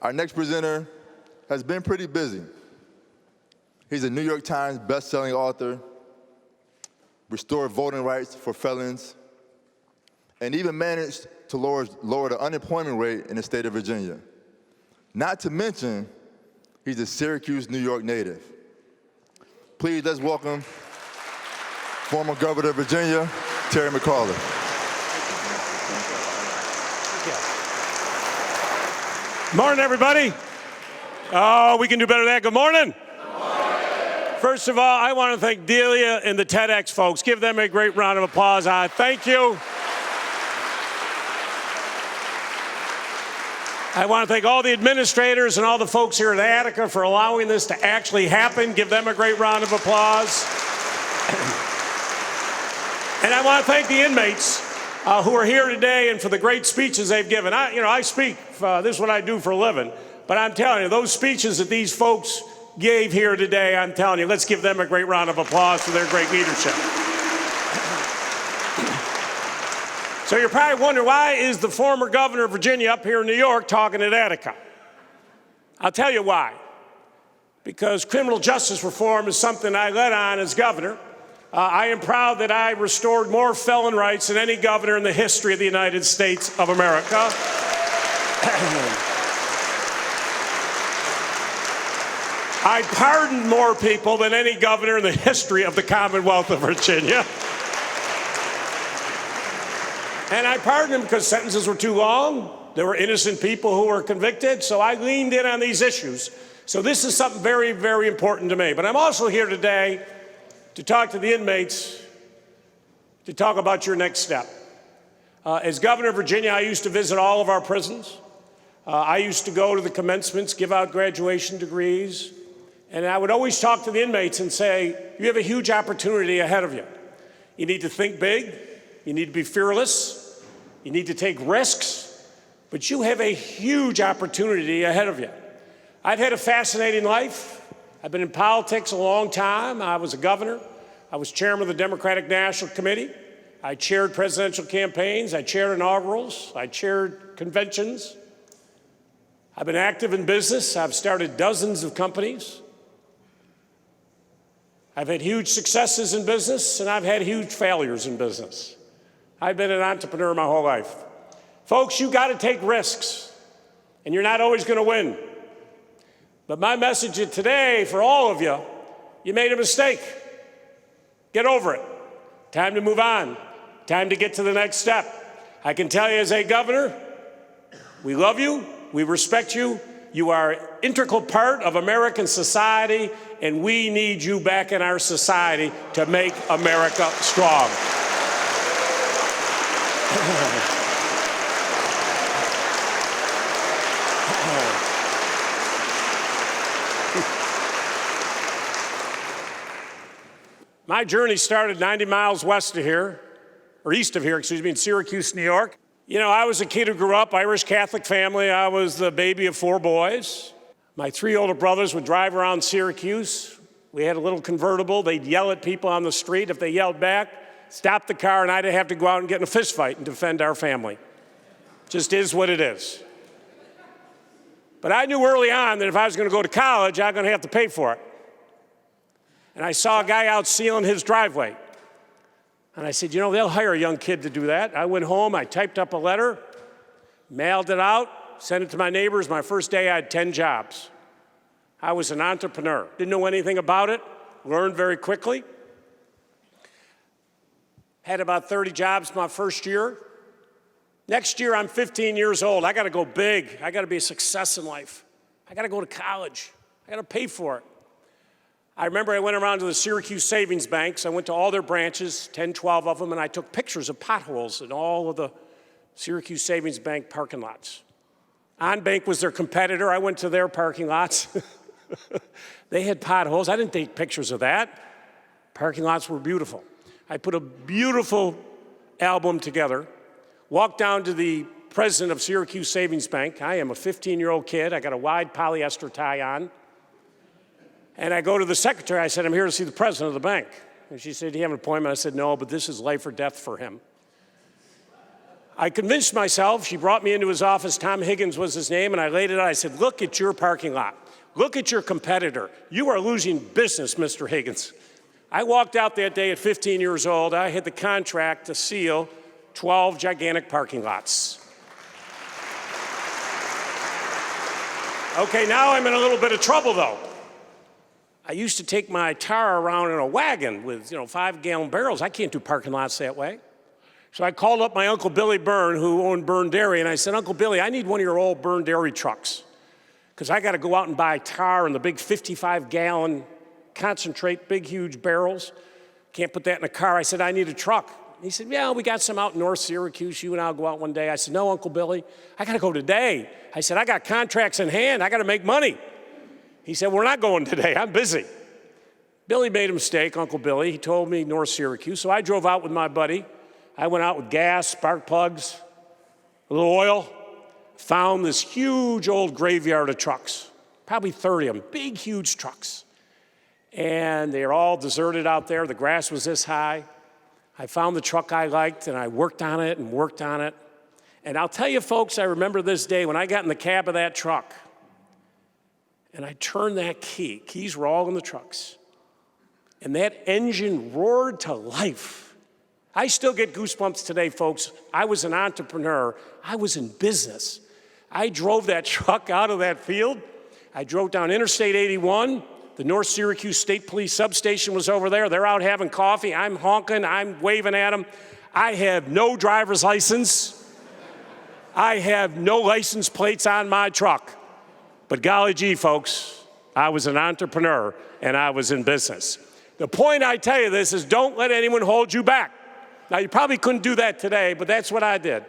Our next presenter has been pretty busy. He's a New York Times best-selling author, restored voting rights for felons, and even managed to lower the unemployment rate in the state of Virginia. Not to mention, he's a Syracuse, New York native. Please, let's welcome former Governor of Virginia, Terry McAuliffe. Morning, everybody. Oh, we can do better than that. Good morning. Good morning. First of all, I want to thank Delia and the TEDx folks. Give them a great round of applause. Thank you. I want to thank all the administrators and all the folks here at Attica for allowing this to actually happen. Give them a great round of applause. And I want to thank the inmates who are here today and for the great speeches they've given. I speak, this is what I do for a living, but I'm telling you, those speeches that these folks gave here today, I'm telling you, let's give them a great round of applause for their great leadership. So you're probably wondering, why is the former governor of Virginia up here in New York talking at Attica? I'll tell you why. Because criminal justice reform is something I led on as governor. I am proud that I restored more felon rights than any governor in the history of the United States of America. I pardoned more people than any governor in the history of the Commonwealth of Virginia. And I pardoned them because sentences were too long. There were innocent people who were convicted, so I leaned in on these issues. So this is something very, very important to me. But I'm also here today to talk to the inmates, to talk about your next step. As governor of Virginia, I used to visit all of our prisons. I used to go to the commencements, give out graduation degrees, and I would always talk to the inmates and say, you have a huge opportunity ahead of you. You need to think big, you need to be fearless, you need to take risks, but you have a huge opportunity ahead of you. I've had a fascinating life. I've been in politics a long time. I was a governor. I was chairman of the Democratic National Committee. I chaired presidential campaigns. I chaired inaugurals. I chaired conventions. I've been active in business. I've started dozens of companies. I've had huge successes in business, and I've had huge failures in business. I've been an entrepreneur my whole life. Folks, you got to take risks, and you're not always going to win. But my message today for all of you, you made a mistake. Get over it. Time to move on. Time to get to the next step. I can tell you as a governor, we love you, we respect you, you are an integral part of American society, and we need you back in our society to make America strong. My journey started 90 miles west of here, or east of here, excuse me, in Syracuse, New York. You know, I was a kid who grew up, Irish Catholic family. I was the baby of 4 boys. My 3 older brothers would drive around Syracuse. We had a little convertible. They'd yell at people on the street. If they yelled back, stop the car, and I'd have to go out and get in a fist fight and defend our family. Just is what it is. But I knew early on that if I was going to go to college, I was going to have to pay for it. And I saw a guy out sealing his driveway. And I said, you know, they'll hire a young kid to do that. I went home, I typed up a letter, mailed it out, sent it to my neighbors. My first day, I had 10 jobs. I was an entrepreneur. Didn't know anything about it, learned very quickly. Had about 30 jobs my first year. Next year, I'm 15 years old. I got to go big. I got to be a success in life. I got to go to college. I got to pay for it. I remember I went around to the Syracuse savings banks. I went to all their branches, 10, 12 of them, and I took pictures of potholes in all of the Syracuse savings bank parking lots. OnBank was their competitor. I went to their parking lots. They had potholes. I didn't take pictures of that. Parking lots were beautiful. I put a beautiful album together, walked down to the president of Syracuse Savings Bank. I am a 15-year-old kid. I got a wide polyester tie on. And I go to the secretary, I said, I'm here to see the president of the bank. And she said, do you have an appointment? I said, no, but this is life or death for him. I convinced myself. She brought me into his office. Tom Higgins was his name, and I laid it out. I said, look at your parking lot. Look at your competitor. You are losing business, Mr. Higgins. I walked out that day at 15 years old. I had the contract to seal 12 gigantic parking lots. Okay, now I'm in a little bit of trouble, though. I used to take my tar around in a wagon with, 5-gallon barrels. I can't do parking lots that way. So I called up my Uncle Billy Byrne, who owned Byrne Dairy, and I said, Uncle Billy, I need one of your old Byrne Dairy trucks, because I got to go out and buy tar in the big 55-gallon concentrate, big, huge barrels. Can't put that in a car. I said, I need a truck. He said, yeah, we got some out in North Syracuse. You and I'll go out one day. I said, no, Uncle Billy, I got to go today. I said, I got contracts in hand. I got to make money. He said, we're not going today. I'm busy. Billy made a mistake, Uncle Billy. He told me North Syracuse. So I drove out with my buddy. I went out with gas, spark plugs, a little oil, found this huge old graveyard of trucks, probably 30 of them, big, huge trucks. And they're all deserted out there. The grass was this high. I found the truck I liked, and I worked on it and worked on it. And I'll tell you, folks, I remember this day when I got in the cab of that truck, and I turned that key. Keys were all in the trucks. And that engine roared to life. I still get goosebumps today, folks. I was an entrepreneur. I was in business. I drove that truck out of that field. I drove down Interstate 81. The North Syracuse State Police substation was over there. They're out having coffee. I'm honking. I'm waving at them. I have no driver's license. I have no license plates on my truck. But golly gee, folks, I was an entrepreneur, and I was in business. The point I tell you this is don't let anyone hold you back. Now, you probably couldn't do that today, but that's what I did.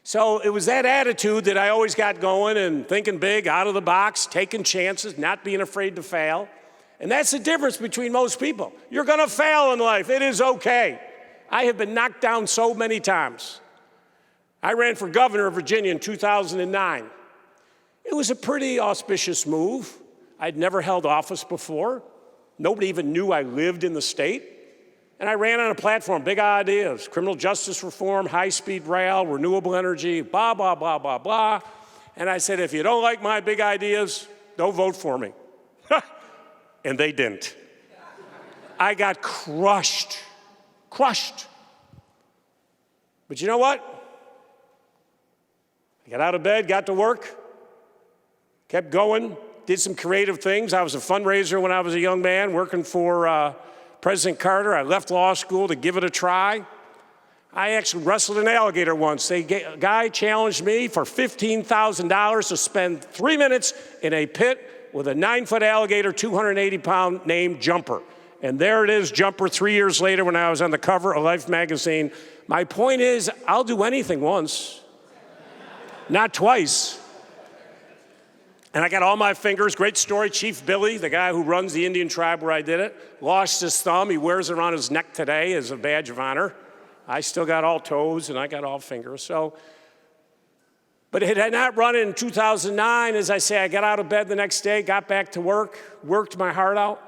So it was that attitude that I always got going and thinking big, out of the box, taking chances, not being afraid to fail. And that's the difference between most people. You're going to fail in life. It is okay. I have been knocked down so many times. I ran for governor of Virginia in 2009. It was a pretty auspicious move. I'd never held office before. Nobody even knew I lived in the state. And I ran on a platform, big ideas, criminal justice reform, high-speed rail, renewable energy, blah, blah, blah, blah, blah. And I said, if you don't like my big ideas, don't vote for me. And they didn't. I got crushed. But you know what? I got out of bed, got to work, kept going, did some creative things. I was a fundraiser when I was a young man, working for President Carter. I left law school to give it a try. I actually wrestled an alligator once. A guy challenged me for $15,000 to spend 3 minutes in a pit with a 9-foot alligator, 280-pound named Jumper. And there it is, Jumper, 3 years later when I was on the cover of Life magazine. My point is, I'll do anything once, not twice. And I got all my fingers. Great story. Chief Billy, the guy who runs the Indian tribe where I did it, lost his thumb. He wears it around his neck today as a badge of honor. I still got all toes and I got all fingers. But it had not run in 2009. As I say, I got out of bed the next day, got back to work, worked my heart out.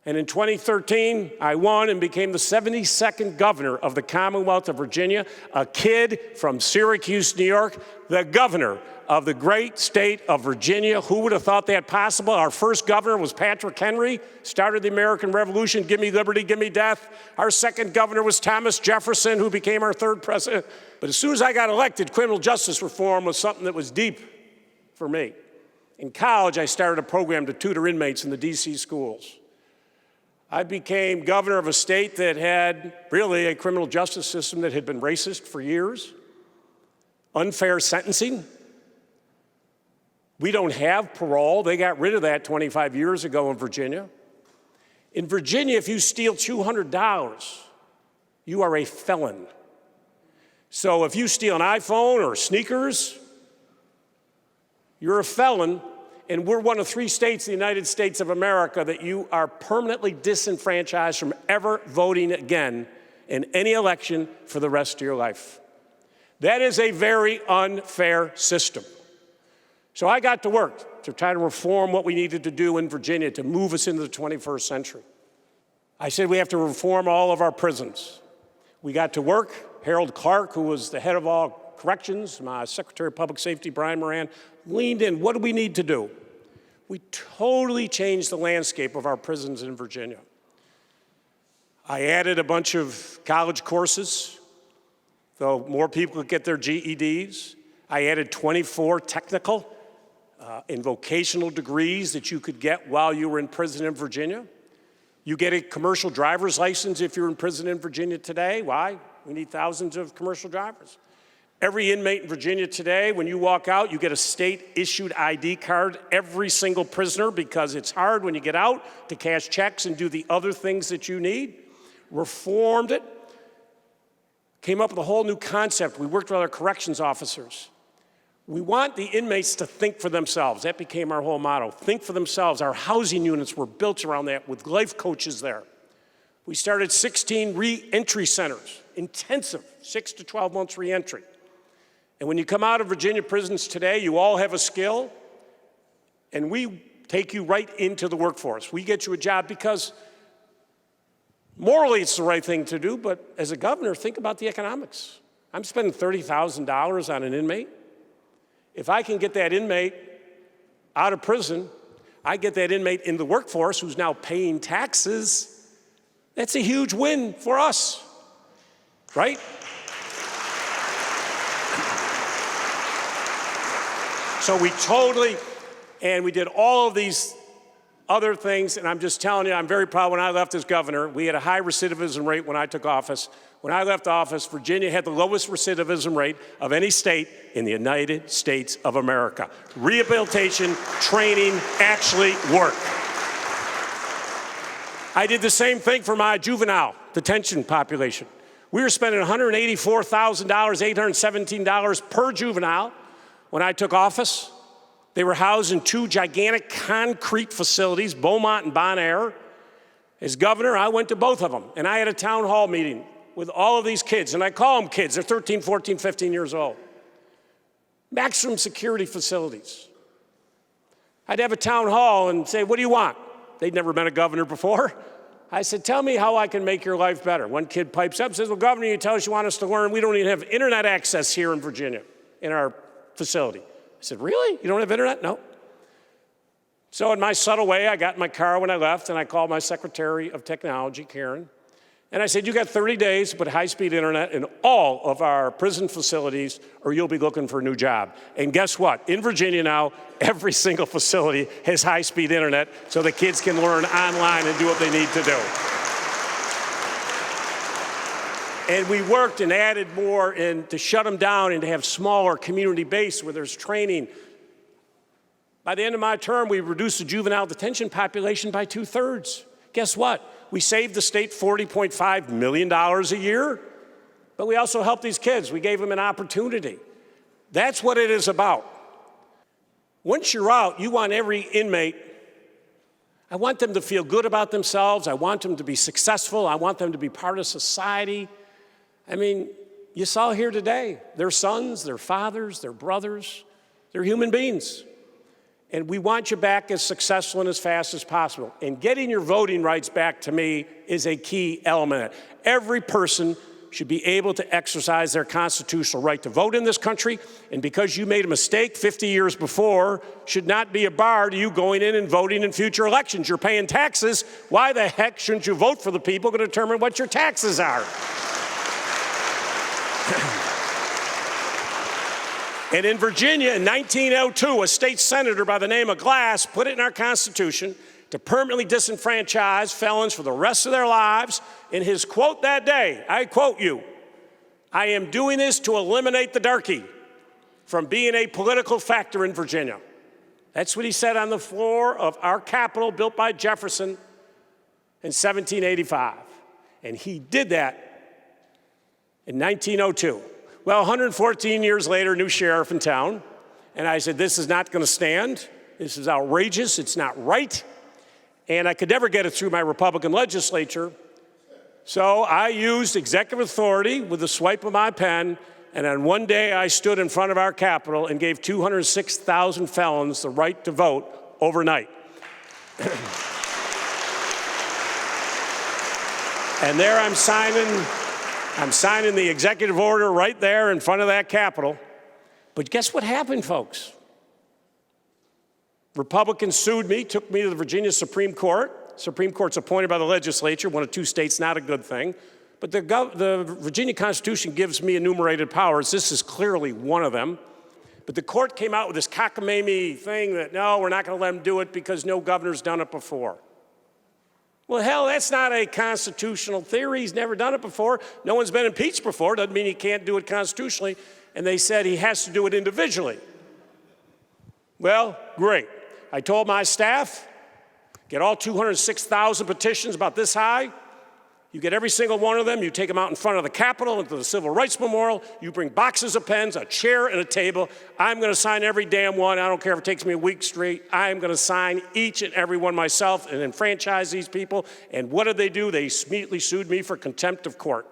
And in 2013, I won and became the 72nd governor of the Commonwealth of Virginia, a kid from Syracuse, New York, the governor of the great state of Virginia. Who would have thought that possible? Our first governor was Patrick Henry, started the American Revolution, give me liberty, give me death. Our second governor was Thomas Jefferson, who became our third president. But as soon as I got elected, criminal justice reform was something that was deep for me. In college, I started a program to tutor inmates in the DC schools. I became governor of a state that had really a criminal justice system that had been racist for years, unfair sentencing. We don't have parole. They got rid of that 25 years ago in Virginia. In Virginia, if you steal $200, you are a felon. So if you steal an iPhone or sneakers, you're a felon. And we're one of 3 states in the United States of America that you are permanently disenfranchised from ever voting again in any election for the rest of your life. That is a very unfair system. So I got to work to try to reform what we needed to do in Virginia to move us into the 21st century. I said we have to reform all of our prisons. We got to work, Harold Clark, who was the head of all corrections, my Secretary of Public Safety, Brian Moran, leaned in. What do we need to do? We totally changed the landscape of our prisons in Virginia. I added a bunch of college courses, so more people could get their GEDs. I added 24 technical and vocational degrees that you could get while you were in prison in Virginia. You get a commercial driver's license if you're in prison in Virginia today. Why? We need thousands of commercial drivers. Every inmate in Virginia today, when you walk out, you get a state-issued ID card, every single prisoner, because it's hard when you get out to cash checks and do the other things that you need. Reformed it, came up with a whole new concept. We worked with our corrections officers. We want the inmates to think for themselves. That became our whole motto. Think for themselves. Our housing units were built around that with life coaches there. We started 16 re-entry centers, intensive, 6 to 12 months re-entry. And when you come out of Virginia prisons today, you all have a skill, and we take you right into the workforce. We get you a job because morally it's the right thing to do, but as a governor, think about the economics. I'm spending $30,000 on an inmate. If I can get that inmate out of prison, I get that inmate in the workforce who's now paying taxes. That's a huge win for us, right? So we did all of these other things, and I'm just telling you, I'm very proud. When I left as governor, we had a high recidivism rate when I took office. When I left office, Virginia had the lowest recidivism rate of any state in the United States of America. Rehabilitation, training actually work. I did the same thing for my juvenile detention population. We were spending $184,000, $817 per juvenile when I took office. They were housed in 2 gigantic concrete facilities, Beaumont and Bon Air. As governor, I went to both of them, and I had a town hall meeting with all of these kids, and I call them kids. They're 13, 14, 15 years old. Maximum security facilities. I'd have a town hall and say, what do you want? They'd never met a governor before. I said, tell me how I can make your life better. One kid pipes up and says, well, Governor, you tell us you want us to learn. We don't even have internet access here in Virginia, in our facility. I said, really? You don't have internet? No. So in my subtle way, I got in my car when I left, and I called my Secretary of Technology, Karen, and I said, you got 30 days to put high-speed internet in all of our prison facilities, or you'll be looking for a new job. And guess what? In Virginia now, every single facility has high-speed internet so the kids can learn online and do what they need to do. And we worked and added more to shut them down and to have smaller community-based where there's training. By the end of my term, we reduced the juvenile detention population by 2/3. Guess what? We saved the state $40.5 million a year, but we also helped these kids. We gave them an opportunity. That's what it is about. Once you're out, you want every inmate, I want them to feel good about themselves. I want them to be successful. I want them to be part of society. I mean, you saw here today, they're sons, they're fathers, they're brothers, they're human beings. And we want you back as successful and as fast as possible. And getting your voting rights back, to me, is a key element. Every person should be able to exercise their constitutional right to vote in this country, and because you made a mistake 50 years before, should not be a bar to you going in and voting in future elections. You're paying taxes. Why the heck shouldn't you vote for the people who determine what your taxes are? And in Virginia, in 1902, a state senator by the name of Glass put it in our Constitution to permanently disenfranchise felons for the rest of their lives. In his quote that day, I quote you, "I am doing this to eliminate the darky from being a political factor in Virginia." That's what he said on the floor of our Capitol, built by Jefferson in 1785. And he did that in 1902. Well, 114 years later, new sheriff in town, and I said, this is not going to stand. This is outrageous. It's not right. And I could never get it through my Republican legislature. So I used executive authority with the swipe of my pen, and on one day I stood in front of our Capitol and gave 206,000 felons the right to vote overnight. And there I'm signing I'm signing the executive order right there in front of that Capitol. But guess what happened, folks? Republicans sued me, took me to the Virginia Supreme Court. Supreme Court's appointed by the legislature, one of two states, not a good thing. But the Virginia Constitution gives me enumerated powers. This is clearly one of them. But the court came out with this cockamamie thing that, no, we're not going to let them do it because no governor's done it before. Well, hell, that's not a constitutional theory. He's never done it before. No one's been impeached before. Doesn't mean he can't do it constitutionally. And they said he has to do it individually. Well, great. I told my staff, get all 206,000 petitions about this high. You get every single one of them, you take them out in front of the Capitol, into the Civil Rights Memorial, you bring boxes of pens, a chair, and a table. I'm going to sign every damn one. I don't care if it takes me a week straight. I'm going to sign each and every one myself and enfranchise these people. And what did they do? They immediately sued me for contempt of court.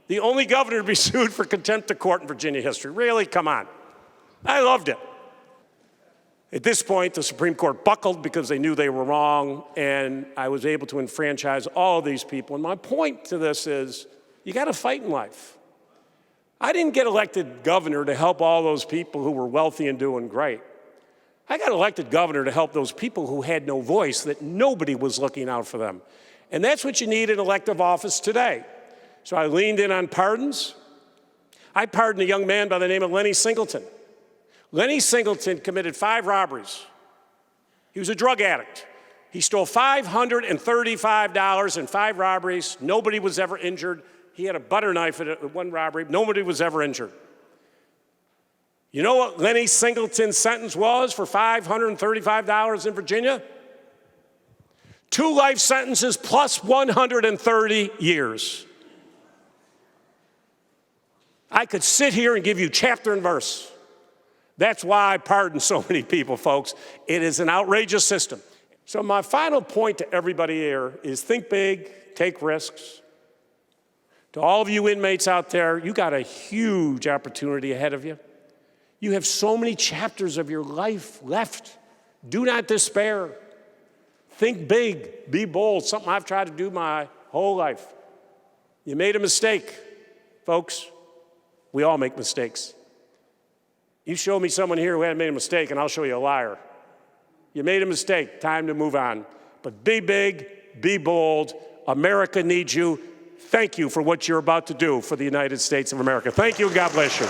The only governor to be sued for contempt of court in Virginia history. Really? Come on. I loved it. At this point, the Supreme Court buckled because they knew they were wrong, and I was able to enfranchise all of these people. And my point to this is, you got to fight in life. I didn't get elected governor to help all those people who were wealthy and doing great. I got elected governor to help those people who had no voice, that nobody was looking out for them. And that's what you need in elective office today. So I leaned in on pardons. I pardoned a young man by the name of Lenny Singleton. Lenny Singleton committed 5 robberies. He was a drug addict. He stole $535 in 5 robberies. Nobody was ever injured. He had a butter knife at one robbery. Nobody was ever injured. You know what Lenny Singleton's sentence was for $535 in Virginia? 2 life sentences plus 130 years. I could sit here and give you chapter and verse. That's why I pardon so many people, folks. It is an outrageous system. So my final point to everybody here is think big, take risks. To all of you inmates out there, you got a huge opportunity ahead of you. You have so many chapters of your life left. Do not despair. Think big, be bold, something I've tried to do my whole life. You made a mistake, folks. We all make mistakes. You show me someone here who hadn't made a mistake, and I'll show you a liar. You made a mistake, time to move on. But be big, be bold. America needs you. Thank you for what you're about to do for the United States of America. Thank you, and God bless you.